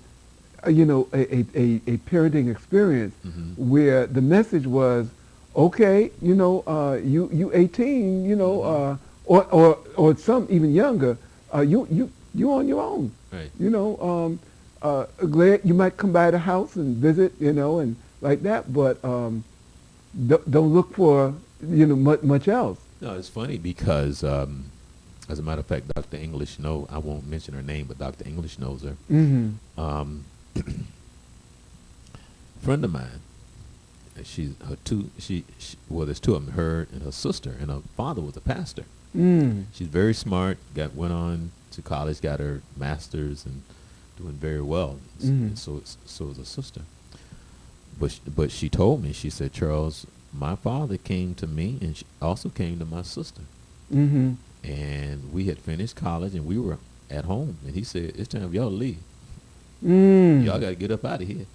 you know, a parenting experience where the message was, okay, you know, you 18, you know, or some even younger, you on your own. Right. You know, glad you might come by the house and visit, you know, and like that, but don't look for, you know, much else. No, it's funny because, as a matter of fact, Dr. English I won't mention her name, but Dr. English knows her. Mm-hmm. Friend of mine, well, there's two of them, her and her sister, and her father was a pastor. Mm. She's very smart, went on to college, got her master's, and doing very well. And so is her sister. But she told me, she said, Charles, my father came to me and she also came to my sister. Mm-hmm. And we had finished college and we were at home. And he said, it's time for y'all to leave. Mm. Y'all got to get up out of here.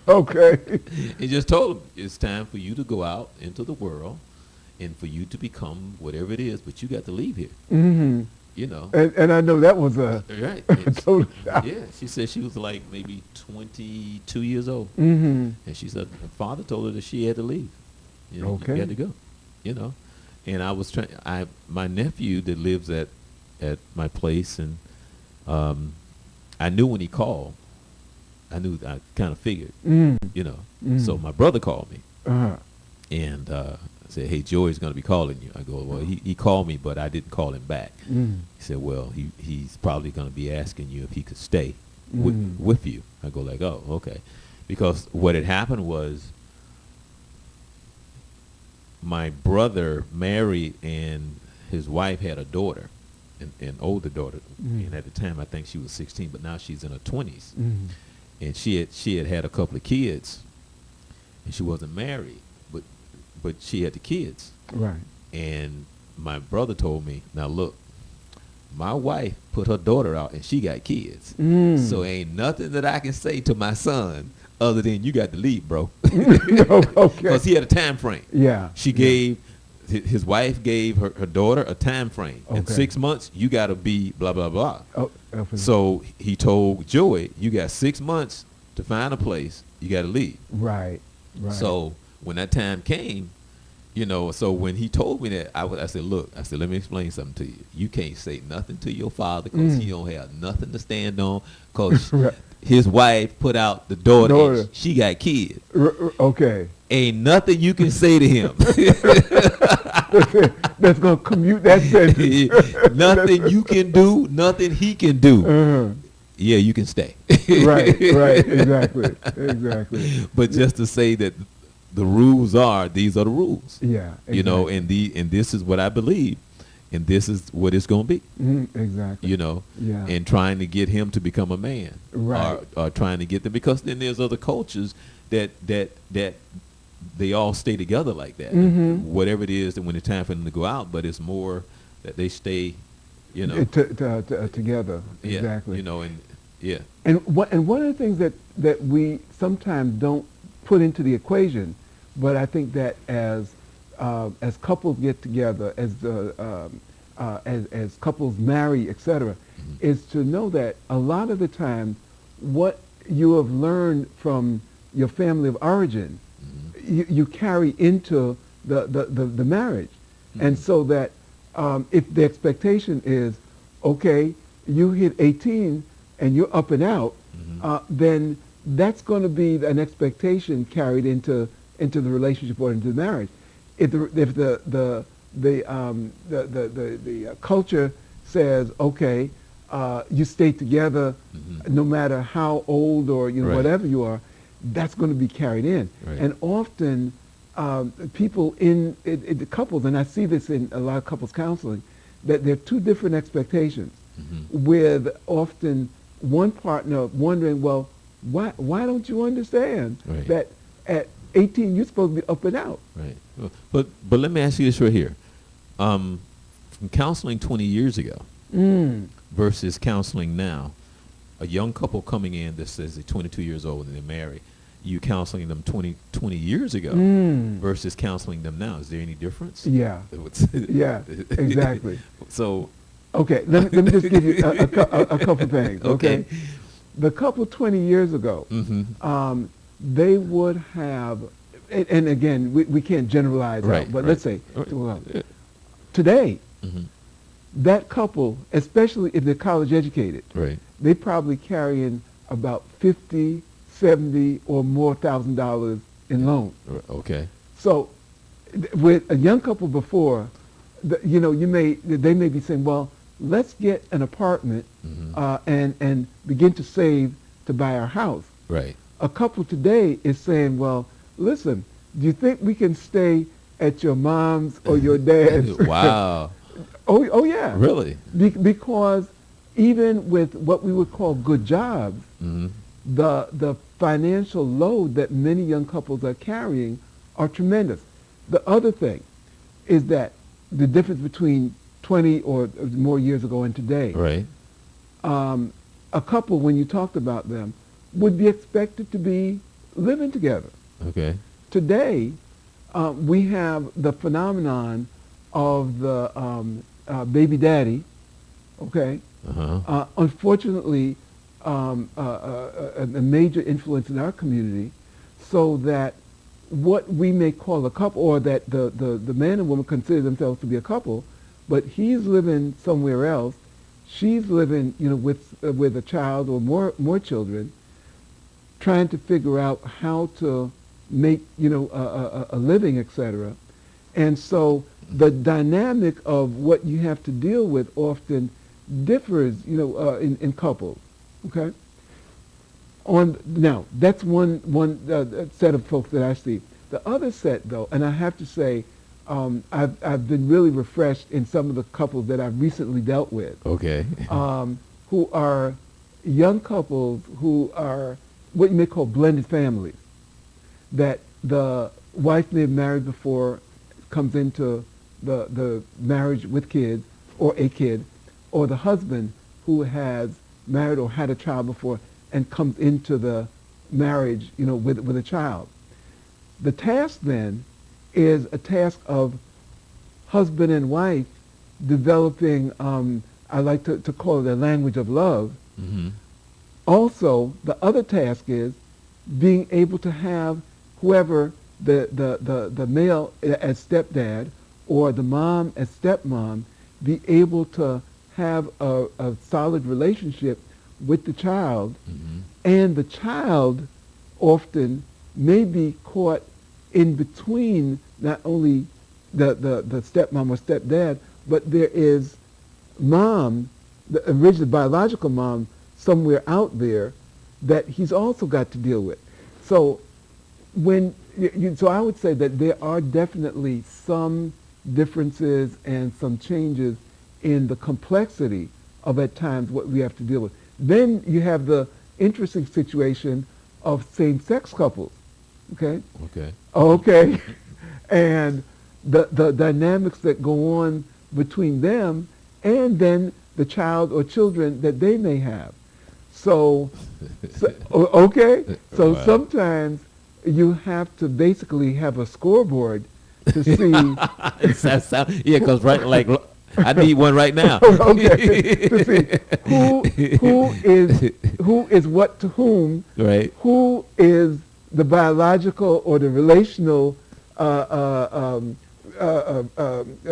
Okay. He just told them, it's time for you to go out into the world and for you to become whatever it is, but you got to leave here. Mm-hmm. You know. And I know that was a Right. total shock. Yeah, she said she was like maybe 22 years old. Mm-hmm. And she said her father told her that she had to leave. You know, Okay. you had to go. You know. And I was my nephew that lives at my place, and I knew when he called, I kind of figured, Mm. you know. Mm. So my brother called me Uh-huh. and said, hey, Joey's going to be calling you. I go, well, he called me, but I didn't call him back. Mm. He said, well, he's probably going to be asking you if he could stay Mm. with you. I go like, oh, okay. Because what had happened was my brother married and his wife had a daughter, an older daughter. Mm. And at the time, I think she was 16, but now she's in her 20s. Mm. And she had a couple of kids, and she wasn't married, but she had the kids. Right. And my brother told me, now look, my wife put her daughter out and she got kids. Mm. So ain't nothing that I can say to my son other than you got to leave, bro. Okay. Because he had a time frame. Yeah. She gave, his wife gave her daughter a time frame. In Okay. 6 months, you got to be blah, blah, blah. Oh, So he told Joey, you got 6 months to find a place. You got to leave. right. Right. So when that time came, you know, so when he told me that, I said, look, let me explain something to you. You can't say nothing to your father because he don't have nothing to stand on because Right. his wife put out the daughter. Daughter. She got kids. Okay. Ain't nothing you can say to him. That's going to commute that sentence. Nothing you can do, nothing he can do. Uh-huh. Yeah, you can stay. Right. Exactly. Exactly. But just to say that the rules are, these are the rules. Yeah. Exactly. You know, and this is what I believe, and this is what it's going to be. Exactly. You know, Yeah. and trying to get him to become a man, Right. or trying to get them, because then there's other cultures that they all stay together like that. Mhm. Whatever it is, that when it's time for them to go out, but it's more that they stay, you know, Together. yeah, Exactly. you know, and yeah, And one of the things that we sometimes don't put into the equation, but I think that as couples get together, as couples marry, etc., is to know that a lot of the time, what you have learned from your family of origin, you carry into the marriage, and so that if the expectation is, okay, you hit 18 and you're up and out, then that's going to be an expectation carried into the relationship or into the marriage. If the culture says, okay, you stay together no matter how old or Right. whatever you are, that's going to be carried in. Right. And often people in the couples, and I see this in a lot of couples counseling, that there are two different expectations, with often one partner wondering, well, why don't you understand Right. that at 18 you're supposed to be up and out? Right. But let me ask you this right here. From counseling 20 years ago versus counseling now, a young couple coming in that says they're 22 years old and they're married, you counseling them 20 years ago versus counseling them now. Is there any difference? Yeah. Yeah, exactly. So, Okay, let me just give you a couple things. Okay. Okay. The couple 20 years ago, they would have, and again, we can't generalize Right, out, but right. let's say, well, today, that couple, especially if they're college educated, right. they probably carrying about 50, 70 or more $1,000 in loans. Okay. So with a young couple before, they may be saying, well, let's get an apartment and begin to save to buy our house. Right. A couple today is saying, well, listen, do you think we can stay at your mom's or your dad's? Wow. Oh yeah. Really? Because even with what we would call good jobs, the financial load that many young couples are carrying are tremendous. The other thing is that the difference between 20 or more years ago and today, Right. A couple, when you talked about them, would be expected to be living together. Okay. Today, we have the phenomenon of the baby daddy, okay? Unfortunately, a major influence in our community, so that what we may call a couple, or that the man and woman consider themselves to be a couple, but he's living somewhere else, she's living, with a child or more children, trying to figure out how to make, a living, etc. And so the dynamic of what you have to deal with often differs, in couples. Okay. Now that's one set of folks that I see. The other set, though, and I have to say, I've been really refreshed in some of the couples that I've recently dealt with. Okay. Who are young couples who are what you may call blended families. That the wife may have married before, comes into the marriage with kids or a kid, or the husband who has married or had a child before and comes into the marriage, with a child. The task then is a task of husband and wife developing, I like to call it a language of love. Also, the other task is being able to have whoever the male as stepdad or the mom as stepmom be able to have a solid relationship with the child, and the child often may be caught in between not only the stepmom or stepdad, but there is mom, the original biological mom, somewhere out there that he's also got to deal with. So so I would say that there are definitely some differences and some changes in the complexity of at times what we have to deal with. Then you have the interesting situation of same-sex couples, okay? Okay. Okay. And the dynamics that go on between them, and then the child or children that they may have. So okay? So Wow. Sometimes you have to basically have a scoreboard to see. Yeah, because I need one right now. Okay. To see who is what to whom, Right. who is the biological or the relational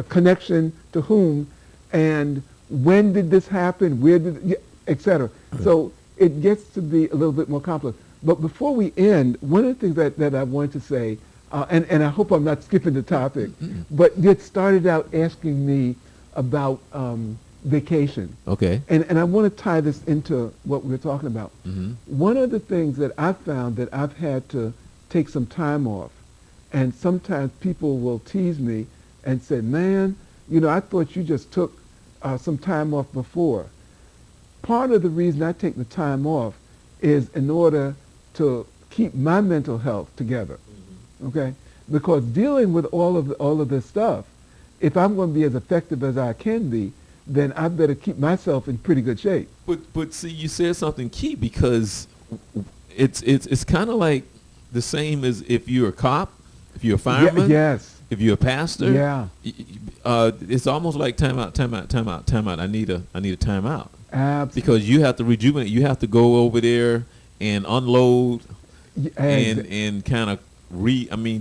connection to whom, and when did this happen, where did, etc. So it gets to be a little bit more complex. But before we end, one of the things that I want to say, and I hope I'm not skipping the topic, but you started out asking me about vacation. Okay. And I want to tie this into what we were talking about. One of the things that I've found that I've had to take some time off And sometimes people will tease me and say, man, I thought you just took some time off before. Part of the reason I take the time off is in order to keep my mental health together, okay? Because dealing with all of this stuff, if I'm going to be as effective as I can be, then I better keep myself in pretty good shape. But see, you said something key, because it's kind of like the same as if you're a cop, if you're a fireman, yes, if you're a pastor. Yeah. It's almost like time out. I need a timeout. Absolutely. Because you have to rejuvenate. You have to go over there and unload and kind of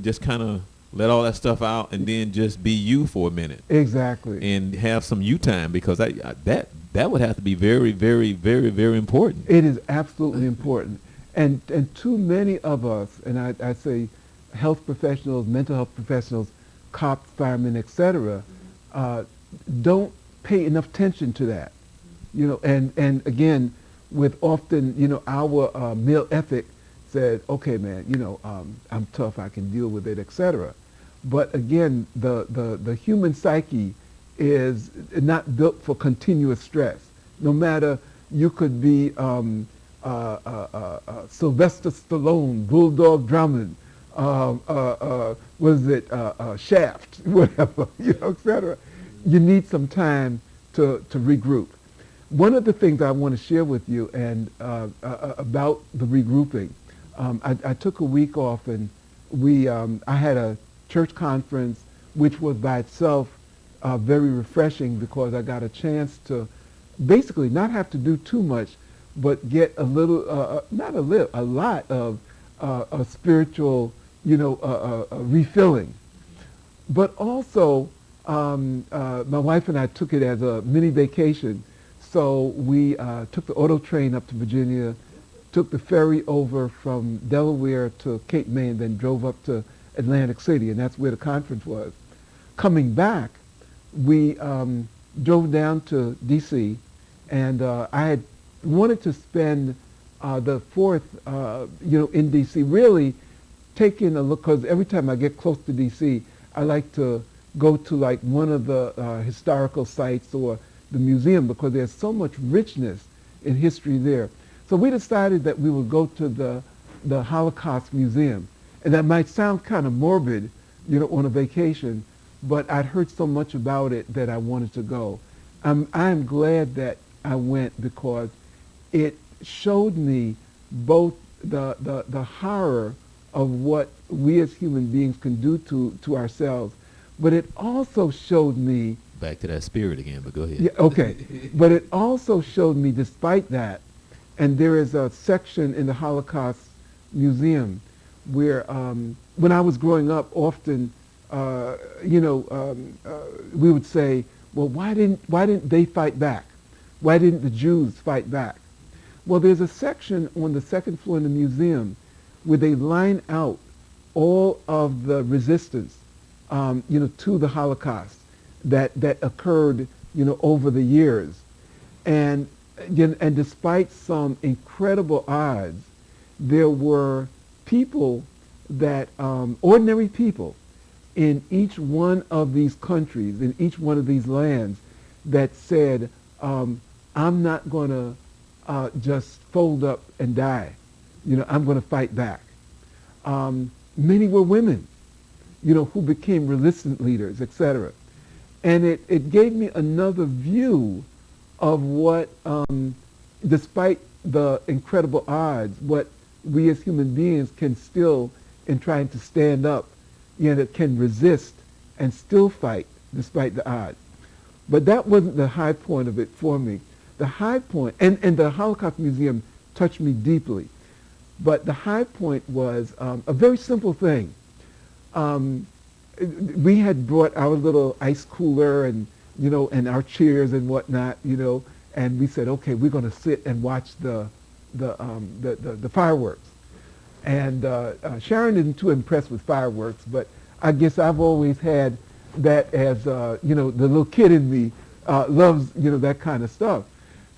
just kind of let all that stuff out, and then just be you for a minute. Exactly. And have some you time, because that would have to be very, very, very, very important. It is absolutely important. And too many of us, and I say health professionals, mental health professionals, cops, firemen, etc., don't pay enough attention to that. And again, with often, our male ethic said, okay, man, I'm tough, I can deal with it, etc. But again, the human psyche is not built for continuous stress. No matter, you could be Sylvester Stallone, Bulldog Drummond, Shaft, whatever, etc. You need some time to regroup. One of the things I want to share with you and about the regrouping, I took a week off, and I had a church conference, which was by itself very refreshing, because I got a chance to basically not have to do too much, but get a little, a lot of a spiritual, refilling. But also, my wife and I took it as a mini vacation. So we took the auto train up to Virginia, took the ferry over from Delaware to Cape May, and then drove up to Atlantic City, and that's where the conference was. Coming back, we drove down to D.C., and I had wanted to spend the 4th, in D.C., really taking a look, because every time I get close to D.C., I like to go to like one of the historical sites or the museum, because there's so much richness in history there. So we decided that we would go to the Holocaust Museum. And that might sound kind of morbid, on a vacation, but I'd heard so much about it that I wanted to go. I'm glad that I went, because it showed me both the horror of what we as human beings can do to ourselves, but it also showed me... Back to that spirit again, but go ahead. Yeah, okay. But it also showed me, despite that, and there is a section in the Holocaust Museum where, when I was growing up, often, we would say, well, why didn't they fight back? Why didn't the Jews fight back? Well, there's a section on the 2nd floor in the museum where they line out all of the resistance, to the Holocaust that occurred, over the years. And despite some incredible odds, there were people that, ordinary people in each one of these countries, in each one of these lands, that said, I'm not going to just fold up and die. I'm going to fight back. Many were women, who became resistance leaders, etc. And it gave me another view of what, despite the incredible odds, what we as human beings can still, in trying to stand up, can resist and still fight despite the odds. But that wasn't the high point of it for me. The high point, and the Holocaust Museum touched me deeply, but the high point was a very simple thing. We had brought our little ice cooler and, and our chairs and whatnot, and we said, okay, we're going to sit and watch the fireworks. And Sharon isn't too impressed with fireworks, but I guess I've always had that as, the little kid in me loves, that kind of stuff.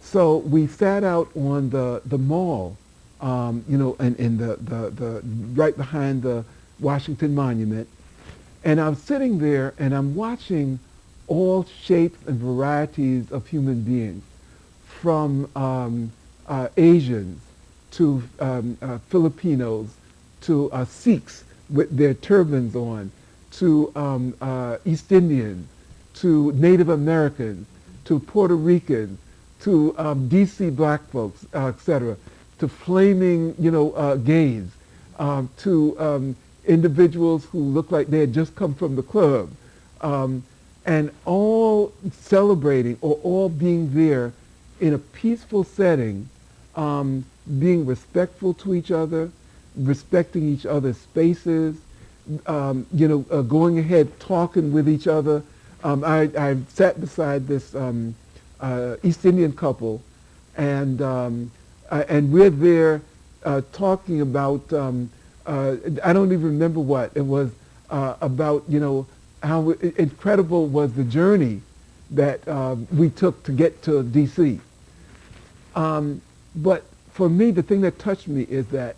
So we sat out on the mall, and in the right behind the Washington Monument, and I'm sitting there and I'm watching all shapes and varieties of human beings, from Asians to Filipinos to Sikhs with their turbans on, to East Indians, to Native Americans, to Puerto Ricans, to D.C. black folks, etc., to flaming, gays, to individuals who looked like they had just come from the club, and all celebrating or all being there in a peaceful setting, being respectful to each other, respecting each other's spaces, going ahead, talking with each other. I sat beside this East Indian couple, and we're there talking about, I don't even remember what, it was about, how incredible was the journey that we took to get to D.C. But for me, the thing that touched me is that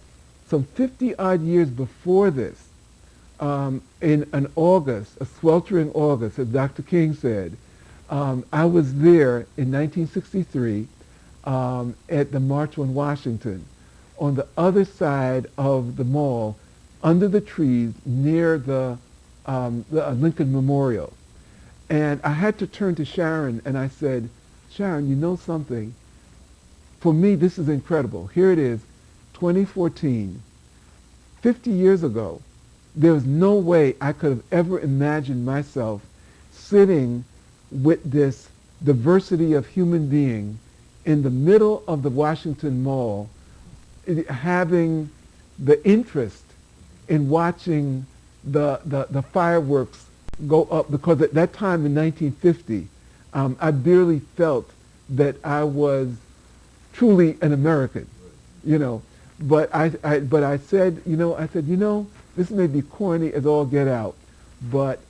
some 50-odd years before this, in an August, a sweltering August, as Dr. King said, I was there in 1963 at the March on Washington, on the other side of the mall, under the trees near the Lincoln Memorial. And I had to turn to Sharon and I said, Sharon, you know something? For me, this is incredible. Here it is, 2014. 50 years ago, there was no way I could have ever imagined myself sitting with this diversity of human being in the middle of the Washington Mall, having the interest in watching the fireworks go up, because at that time in 1950, I barely felt that I was truly an American, But I said, this may be corny as all get out, but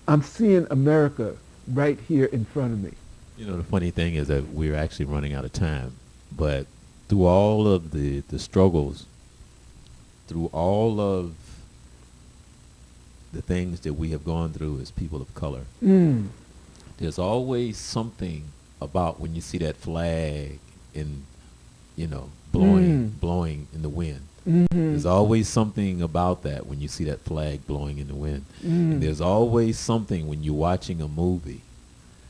I'm seeing America right here in front of me. The funny thing is that we're actually running out of time, but through all of the struggles, through all of the things that we have gone through as people of color, there's always something about when you see that flag in, blowing in the wind. There's always something about that when you see that flag blowing in the wind. And there's always something when you're watching a movie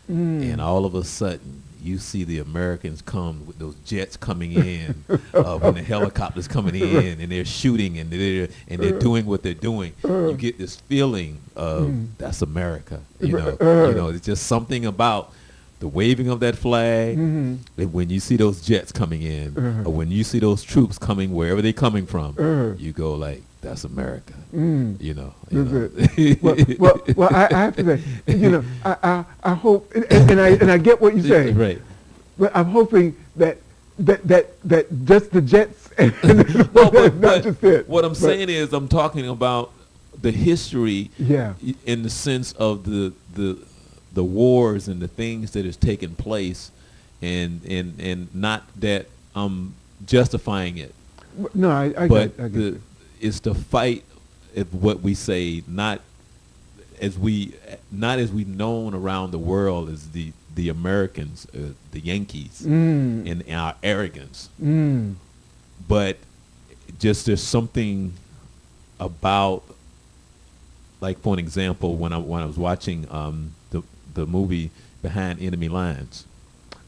and all of a sudden you see the Americans come with those jets coming in, when the helicopters coming in and they're shooting and they're doing what they're doing. You get this feeling of that's America. It's just something about the waving of that flag, and when you see those jets coming in, or when you see those troops coming wherever they're coming from, you go like, that's America. Well, I have to say, I hope, and I get what you're saying. Right. But I'm hoping that just the jets, not just it. What I'm saying is, I'm talking about the history, yeah, in the sense of the wars and the things that has taken place, and not that I'm justifying it. No, I but get it. It's the fight of what we say, not as we known around the world as the Americans, the Yankees, and our arrogance. But just there's something about, like, for an example, when I was watching the movie Behind Enemy Lines,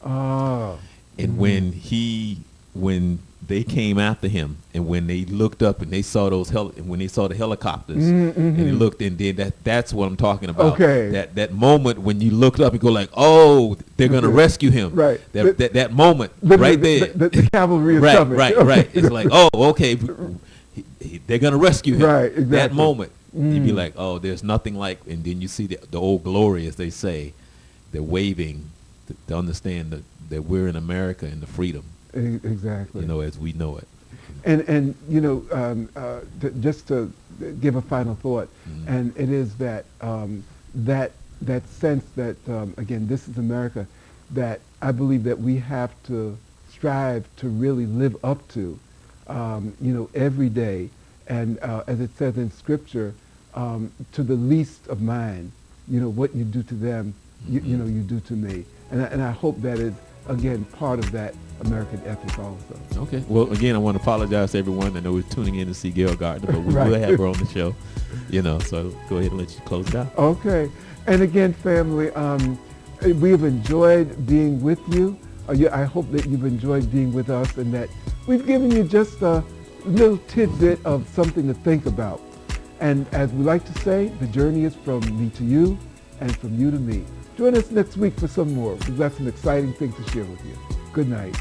and when they came after him, and when they looked up and they saw when they saw the helicopters, and they looked, and then that's what I'm talking about. Okay. That moment when you looked up and go like, oh, they're gonna rescue him. Right. That moment right there. The cavalry is coming. Right. It's like, oh, okay, they're gonna rescue him. Right. Exactly. That moment, you'd be like, oh, there's nothing like, and then you see the old glory, as they say, they're waving to understand that we're in America and the freedom. Exactly. As we know it. And just to give a final thought, and it is that that sense that again, this is America, that I believe that we have to strive to really live up to, every day, And as it says in Scripture, to the least of mine, what you do to them, you know, you do to me. And I hope that is, again, part of that American ethic also. Okay. Well, again, I want to apologize to everyone. I know we're tuning in to see Gail Gardner, but we Right. will have her on the show. So go ahead and let you close it out. Okay. And again, family, we have enjoyed being with you. I hope that you've enjoyed being with us and that we've given you just a little tidbit of something to think about. And as we like to say, the journey is from me to you and from you to me. Join us next week for some more. We've got some exciting things to share with you. Good night.